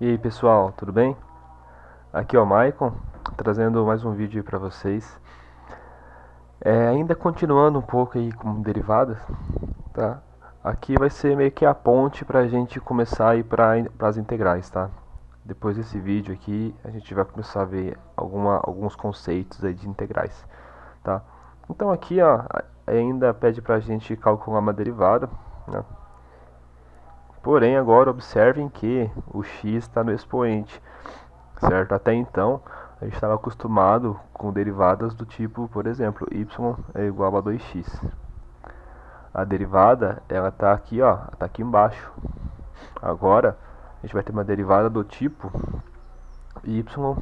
E aí pessoal, tudo bem? Aqui é o Maicon, trazendo mais um vídeo para vocês. Ainda continuando um pouco aí com derivadas, tá? Aqui vai ser meio que a ponte para a gente começar a ir para as integrais, tá? Depois desse vídeo aqui, a gente vai começar a ver alguns conceitos aí de integrais, tá? Então aqui, ó, ainda pede para a gente calcular uma derivada, né? Porém, agora observem que o x está no expoente, certo? Até então, a gente estava acostumado com derivadas do tipo, por exemplo, y é igual a 2x. A derivada, ela está aqui, ó, está aqui embaixo. Agora, a gente vai ter uma derivada do tipo y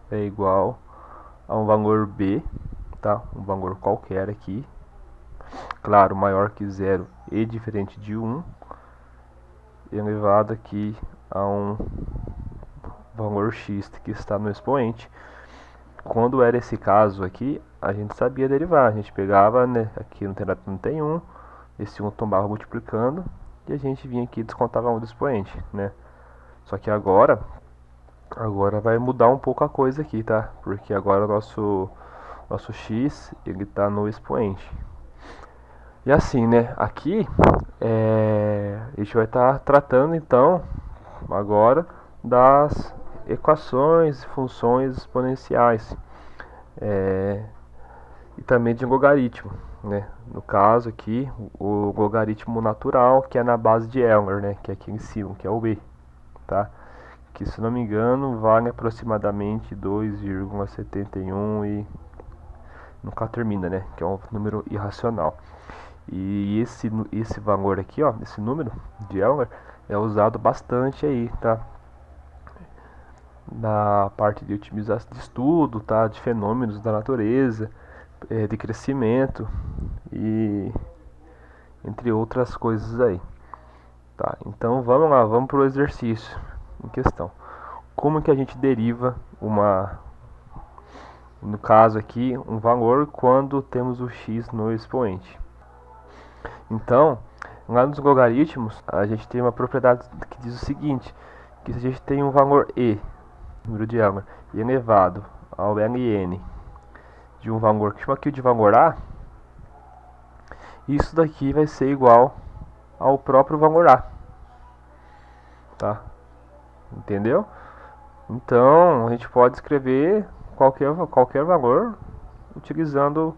é igual a um valor b, tá? Um valor qualquer aqui, claro, maior que zero e diferente de 1, elevado aqui a um valor x que está no expoente. Quando era esse caso aqui, a gente sabia derivar. A gente pegava, né, aqui não tem 1, esse 1 tombava multiplicando, e a gente vinha aqui e descontava 1 do expoente, né? Só que agora vai mudar um pouco a coisa aqui, tá? Porque agora o nosso x, ele está no expoente. E assim, né, aqui a gente vai estar tratando então agora das equações e funções exponenciais, e também de logaritmo, né? No caso aqui, o logaritmo natural, que é na base de Euler, né? Que é aqui em cima, que é o b, tá? Que, se não me engano, vale aproximadamente 2,71 e nunca termina, né? Que é um número irracional. E esse valor aqui, ó, esse número de Euler é usado bastante aí, tá? Na parte de otimização de estudo, tá? De fenômenos da natureza, de crescimento e entre outras coisas aí, tá? Então vamos lá, vamos para o exercício em questão. Como que a gente deriva no caso aqui, um valor quando temos o x no expoente? Então, lá nos logaritmos, a gente tem uma propriedade que diz o seguinte, que se a gente tem um valor e, número de Euler, e elevado ao ln de um valor que chama aqui de valor a, isso daqui vai ser igual ao próprio valor a, tá? Entendeu? Então, a gente pode escrever qualquer valor utilizando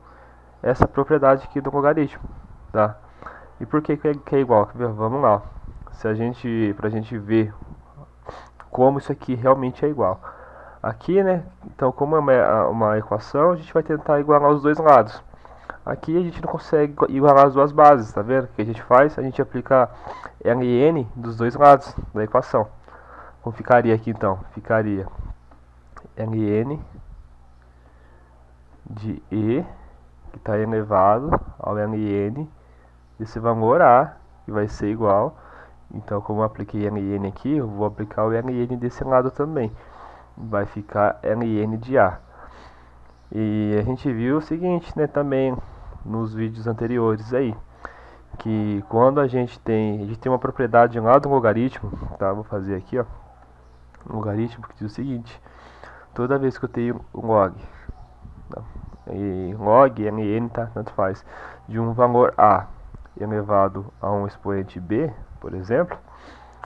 essa propriedade aqui do logaritmo, tá? E por que é igual? Vamos lá. Pra gente ver como isso aqui realmente é igual. Aqui, né? Então, como é uma equação, a gente vai tentar igualar os dois lados. Aqui a gente não consegue igualar as duas bases, tá vendo? O que a gente faz? A gente aplica ln dos dois lados da equação. Como ficaria aqui então? Ficaria ln de e, que está elevado ao ln desse valor a, que vai ser igual. Então, como eu apliquei ln aqui, eu vou aplicar o ln desse lado também. Vai ficar ln de a. E a gente viu o seguinte, né, também nos vídeos anteriores aí, que quando a gente tem uma propriedade lá do logaritmo, tá? Vou fazer aqui, ó, um logaritmo que diz o seguinte: toda vez que eu tenho um log, tá? E log, ln, tá? Tanto faz, de um valor a elevado a um expoente b, por exemplo,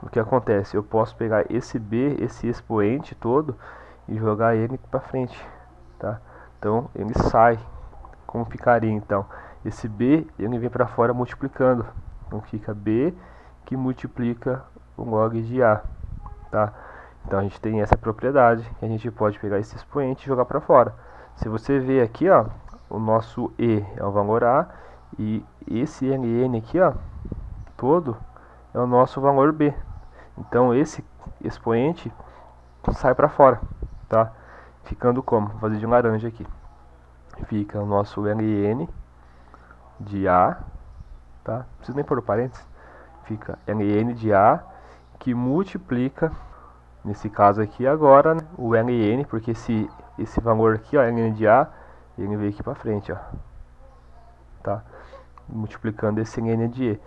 o que acontece? Eu posso pegar esse b, esse expoente todo, e jogar ele para frente, tá? Então ele sai. Como ficaria então? Esse b ele vem para fora multiplicando, então fica b que multiplica o log de a, tá? Então a gente tem essa propriedade que a gente pode pegar esse expoente e jogar para fora. Se você ver aqui, ó, o nosso e é o valor a e esse ln aqui, ó, todo é o nosso valor b. Então esse expoente sai para fora, tá? Ficando como? Vou fazer de laranja aqui. Fica o nosso ln de a, tá? Não preciso nem pôr o parênteses. Fica ln de a que multiplica, nesse caso aqui agora, né, o ln, porque esse valor aqui, ó, ln de a, ele veio aqui para frente, ó, tá? Multiplicando esse ln de e.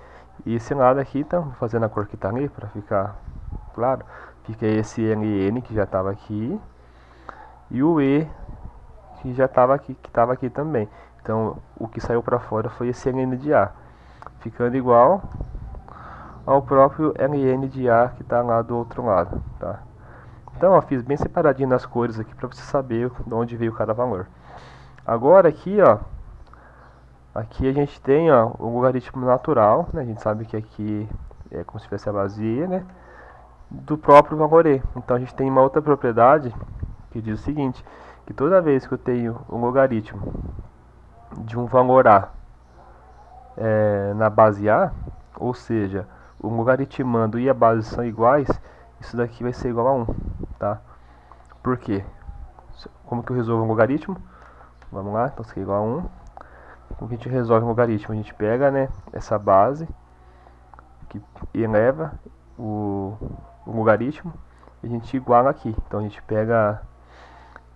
E esse lado aqui, então, fazendo a cor que tá ali, para ficar claro, fica esse ln que já estava aqui e o e que já estava aqui, que estava aqui também. Então o que saiu para fora foi esse ln de a, ficando igual ao próprio ln de a que está lá do outro lado, tá? Então, ó, fiz bem separadinho nas cores aqui para você saber de onde veio cada valor. Agora aqui, ó, aqui a gente tem, ó, o logaritmo natural, né? A gente sabe que aqui é como se fosse a base, né, do próprio valor e. Então a gente tem uma outra propriedade que diz o seguinte, que toda vez que eu tenho um logaritmo de um valor a na base a, ou seja, o logaritmando e a base são iguais, isso daqui vai ser igual a 1, tá? Por quê? Como que eu resolvo um logaritmo? Vamos lá, então isso aqui é igual a 1. Como que a gente resolve um logaritmo? A gente pega, né, essa base que eleva o logaritmo e a gente iguala aqui. Então a gente pega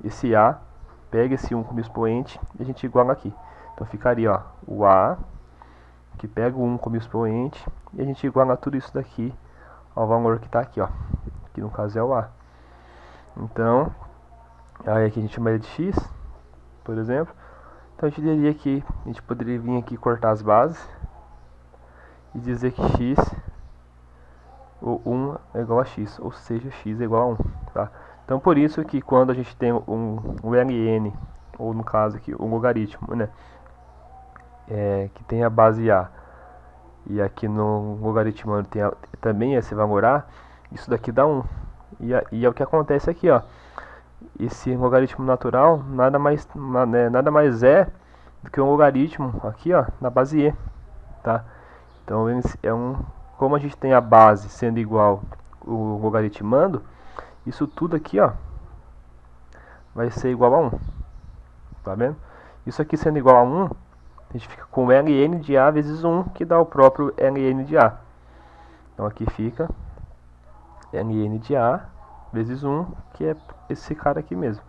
esse a, pega esse 1 como expoente e a gente iguala aqui. Então ficaria, ó, o a que pega o 1 como expoente e a gente iguala tudo isso daqui ao valor que está aqui, ó, que no caso é o a. Então, aí aqui a gente chama ele de x, por exemplo. Então a gente diria que a gente poderia vir aqui cortar as bases e dizer que x, o 1 é igual a x, ou seja, x é igual a 1, tá? Então por isso que quando a gente tem um ln, ou no caso aqui um logaritmo, né, que tem a base a, e aqui no logaritmo tem também esse valor a, isso daqui dá 1. E é o que acontece aqui, ó. Esse logaritmo natural nada mais é do que um logaritmo aqui, ó, na base e, tá? Então como a gente tem a base sendo igual o logaritmando, isso tudo aqui, ó, vai ser igual a 1, tá vendo? Isso aqui sendo igual a 1, a gente fica com ln de a vezes 1, que dá o próprio ln de a. Então aqui fica ln de a vezes 1, que é esse cara aqui mesmo.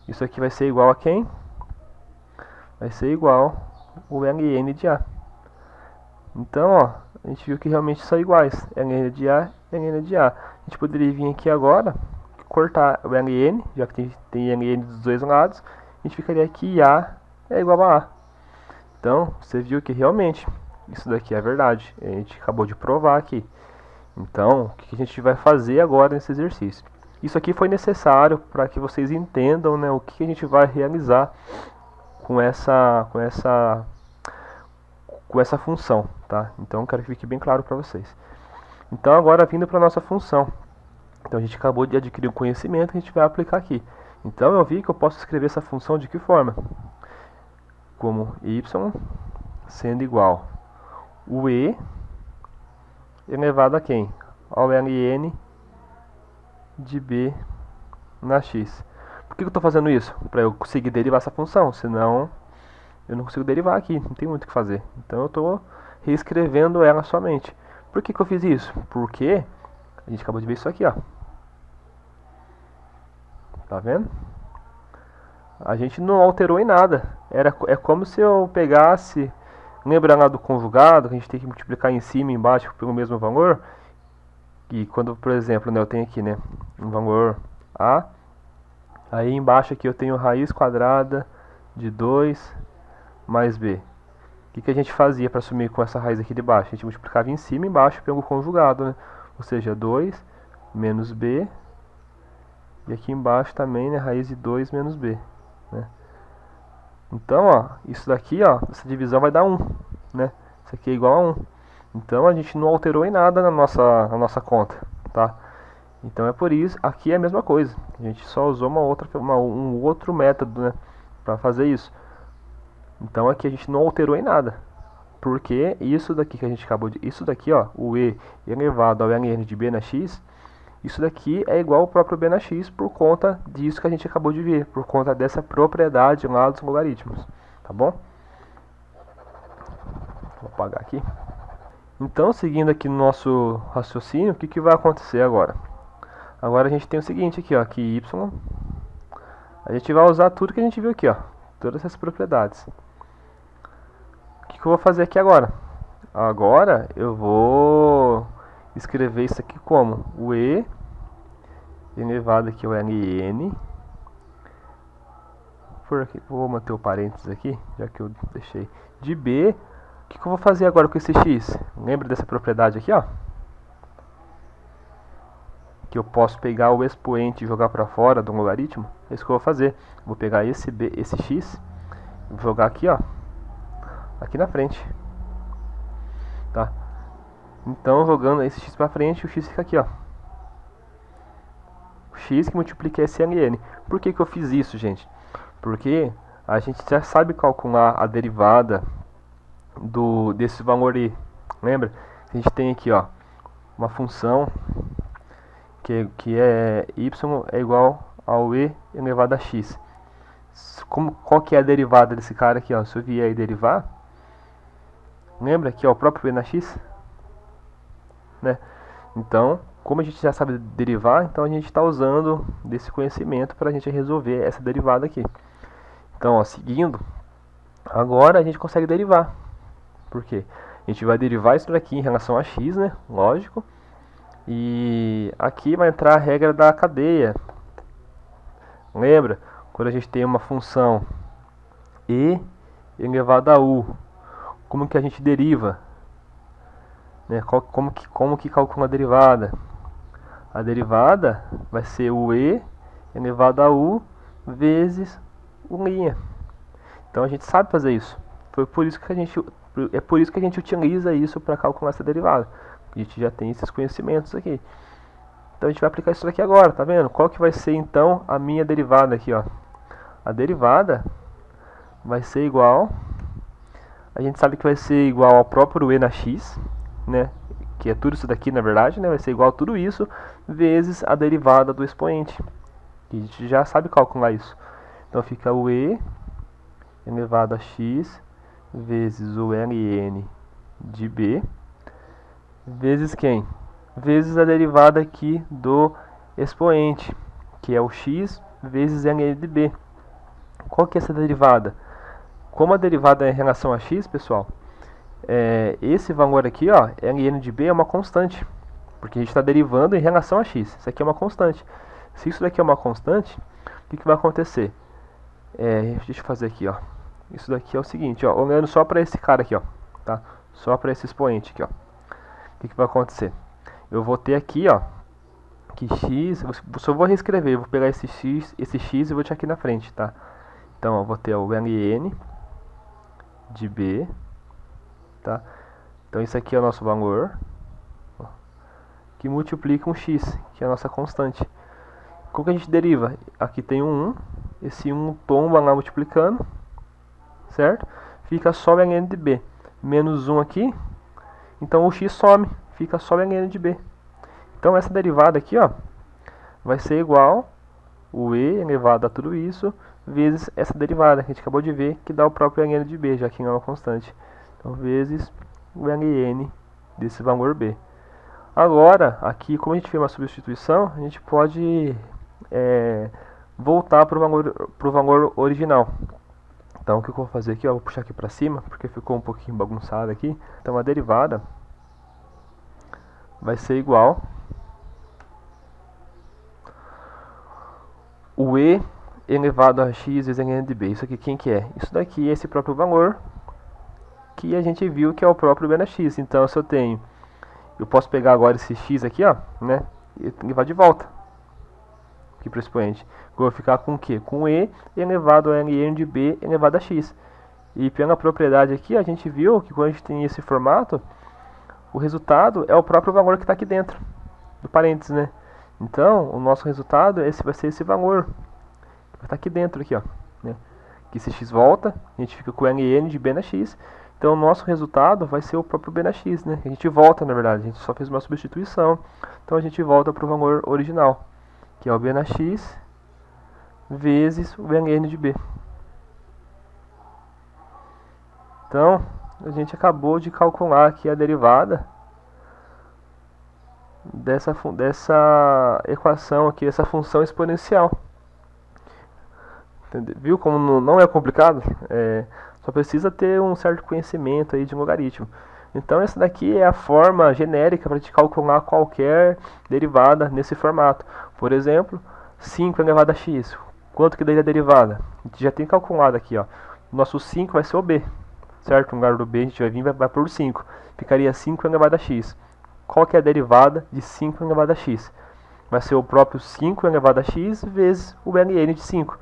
Isso aqui vai ser igual a quem? Vai ser igual o ln de a. Então, ó, a gente viu que realmente são iguais, ln de a, ln de a. A gente poderia vir aqui agora, cortar o ln, já que tem ln dos dois lados, a gente ficaria aqui a é igual a a. Então, você viu que realmente isso daqui é verdade, a gente acabou de provar aqui. Então, o que a gente vai fazer agora nesse exercício? Isso aqui foi necessário para que vocês entendam, né, o que a gente vai realizar com essa função, tá? Então, quero que fique bem claro para vocês. Então, agora vindo para a nossa função. Então, a gente acabou de adquirir um conhecimento que a gente vai aplicar aqui. Então, eu vi que eu posso escrever essa função de que forma? Como y sendo igual o e elevado a quem? Ao ln de b na x. Por que eu estou fazendo isso? Para eu conseguir derivar essa função, senão eu não consigo derivar aqui, não tem muito o que fazer. Então eu estou reescrevendo ela somente. Por que eu fiz isso? Porque a gente acabou de ver isso aqui, ó. Tá vendo? A gente não alterou em nada. É como se eu pegasse, lembra lá do conjugado, que a gente tem que multiplicar em cima e embaixo pelo mesmo valor? E quando, por exemplo, né, eu tenho aqui, né, um valor a, aí embaixo aqui eu tenho raiz quadrada de 2 mais b. O que a gente fazia para assumir com essa raiz aqui de baixo? A gente multiplicava em cima e embaixo pelo conjugado, né? Ou seja, 2 menos b, e aqui embaixo também, né, raiz de 2 menos b, né? Então, ó, isso daqui, ó, essa divisão vai dar 1, né? Isso aqui é igual a 1. Então a gente não alterou em nada na nossa conta, tá? Então é por isso, aqui é a mesma coisa. A gente só usou um outro método, né, para fazer isso. Então aqui a gente não alterou em nada. Porque isso daqui que a gente acabou de... Isso daqui, ó, o e elevado ao ln de b na x, isso daqui é igual ao próprio b na x por conta disso que a gente acabou de ver, por conta dessa propriedade lá dos logaritmos, tá bom? Vou apagar aqui. Então, seguindo aqui no nosso raciocínio, o que vai acontecer agora? Agora a gente tem o seguinte aqui, ó, que y, a gente vai usar tudo que a gente viu aqui, ó, todas essas propriedades. O que eu vou fazer aqui agora? Agora eu vou escrever isso aqui como o e elevado aqui ao ln. Por aqui, vou manter o parênteses aqui, já que eu deixei de b. O que eu vou fazer agora com esse x? Lembra dessa propriedade aqui, ó? Que eu posso pegar o expoente e jogar para fora do logaritmo? É isso que eu vou fazer. Vou pegar esse x e vou jogar aqui, ó, aqui na frente, tá? Então, jogando esse x para frente, o x fica aqui, ó. O x que multiplica esse ln. Por que eu fiz isso, gente? Porque a gente já sabe calcular a derivada desse valor e. Lembra? A gente tem aqui, ó, uma função que é y é igual ao e elevado a x. Qual que é a derivada desse cara aqui, ó? Se eu vier e derivar, lembra que é o próprio e na x, né? Então, como a gente já sabe derivar, então a gente está usando desse conhecimento para a gente resolver essa derivada aqui. Então, ó, seguindo, agora a gente consegue derivar. Por quê? A gente vai derivar isso daqui em relação a x, né? Lógico. E aqui vai entrar a regra da cadeia. Lembra? Quando a gente tem uma função e elevado a u, como que a gente deriva? Né? Como que calcula a derivada? A derivada vai ser o e elevado a u vezes u'. Então a gente sabe fazer isso. É por isso que a gente utiliza isso para calcular essa derivada. A gente já tem esses conhecimentos aqui. Então a gente vai aplicar isso aqui agora, tá vendo? Qual que vai ser então a minha derivada aqui, ó? A derivada vai ser igual, a gente sabe que vai ser igual ao próprio e na x, né? Que é tudo isso daqui, na verdade, né? Vai ser igual a tudo isso vezes a derivada do expoente. E a gente já sabe calcular isso. Então fica o e elevado a x vezes o ln de b vezes quem? Vezes a derivada aqui do expoente, que é o x vezes ln de b. Qual que é essa derivada? Como a derivada é em relação a x, pessoal, esse valor aqui, ó, ln de b é uma constante, porque a gente está derivando em relação a x. Isso aqui é uma constante. Se isso daqui é uma constante, o que vai acontecer? Deixa eu fazer aqui, ó. Isso daqui é o seguinte, ó, olhando só para esse cara aqui, ó, tá? Só para esse expoente aqui, ó. O que vai acontecer? Eu vou ter aqui, ó, que x, só vou reescrever, vou pegar esse x e vou deixar aqui na frente, tá? Então, eu vou ter o ln de b, tá? Então, isso aqui é o nosso valor, ó, que multiplica um x, que é a nossa constante. Como que a gente deriva? Aqui tem um 1, esse 1 tomba lá multiplicando, certo? Fica só o ln de b, menos 1 aqui, então o x some, fica só o ln de b. Então essa derivada aqui, ó, vai ser igual o e elevado a tudo isso vezes essa derivada que a gente acabou de ver, que dá o próprio ln de b, já que não é uma constante. Então vezes o ln desse valor b. Agora, aqui, como a gente fez uma substituição, a gente pode voltar para o valor original. Então o que eu vou fazer aqui, ó, vou puxar aqui para cima, porque ficou um pouquinho bagunçado aqui. Então a derivada vai ser igual o e elevado a x vezes ln de b. Isso aqui quem que é? Isso daqui é esse próprio valor que a gente viu que é o próprio b na x. Então se eu posso pegar agora esse x aqui, ó, né, e levar de volta aqui para o expoente. Eu vou ficar com o quê? Com e elevado a ln de b elevado a x. E pela propriedade aqui, a gente viu que quando a gente tem esse formato, o resultado é o próprio valor que está aqui dentro do parênteses, né? Então, o nosso resultado vai ser esse valor que vai estar aqui dentro, aqui, ó, né? Que esse x volta, a gente fica com ln de b na x. Então, o nosso resultado vai ser o próprio b na x, né? A gente volta, na verdade, a gente só fez uma substituição. Então, a gente volta para o valor original, que é o b na x vezes o ln de b. Então, a gente acabou de calcular aqui a derivada dessa equação aqui, essa função exponencial. Entendeu? Viu como não é complicado? Só precisa ter um certo conhecimento aí de logaritmo. Então essa daqui é a forma genérica para te calcular qualquer derivada nesse formato. Por exemplo, 5 elevado a x. Quanto que daria a derivada? A gente já tem calculado aqui, ó. Nosso 5 vai ser o b, certo? No lugar do b a gente vai vir vai por 5. Ficaria 5 elevado a x. Qual que é a derivada de 5 elevado a x? Vai ser o próprio 5 elevado a x vezes o ln de 5.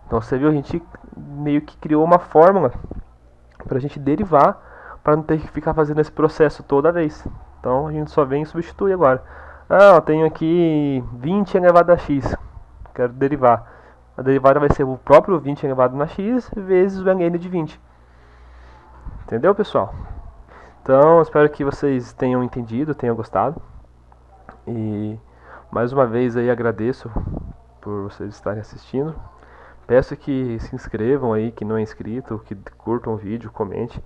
Então você viu, a gente meio que criou uma fórmula para a gente derivar, para não ter que ficar fazendo esse processo toda vez. Então a gente só vem e substitui agora. Ah, eu tenho aqui 20 elevado a x, quero derivar. A derivada vai ser o próprio 20 elevado a x vezes o ln de 20. Entendeu, pessoal? Então, espero que vocês tenham entendido, tenham gostado. E mais uma vez aí agradeço por vocês estarem assistindo. Peço que se inscrevam aí, que não é inscrito, que curtam o vídeo, comente,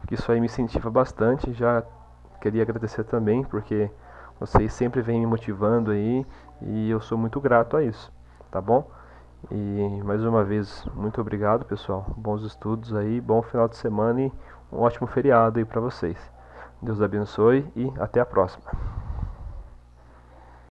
que isso aí me incentiva bastante. Já queria agradecer também, porque vocês sempre vêm me motivando aí e eu sou muito grato a isso, tá bom? E mais uma vez, muito obrigado, pessoal. Bons estudos aí, bom final de semana e um ótimo feriado aí para vocês. Deus abençoe e até a próxima.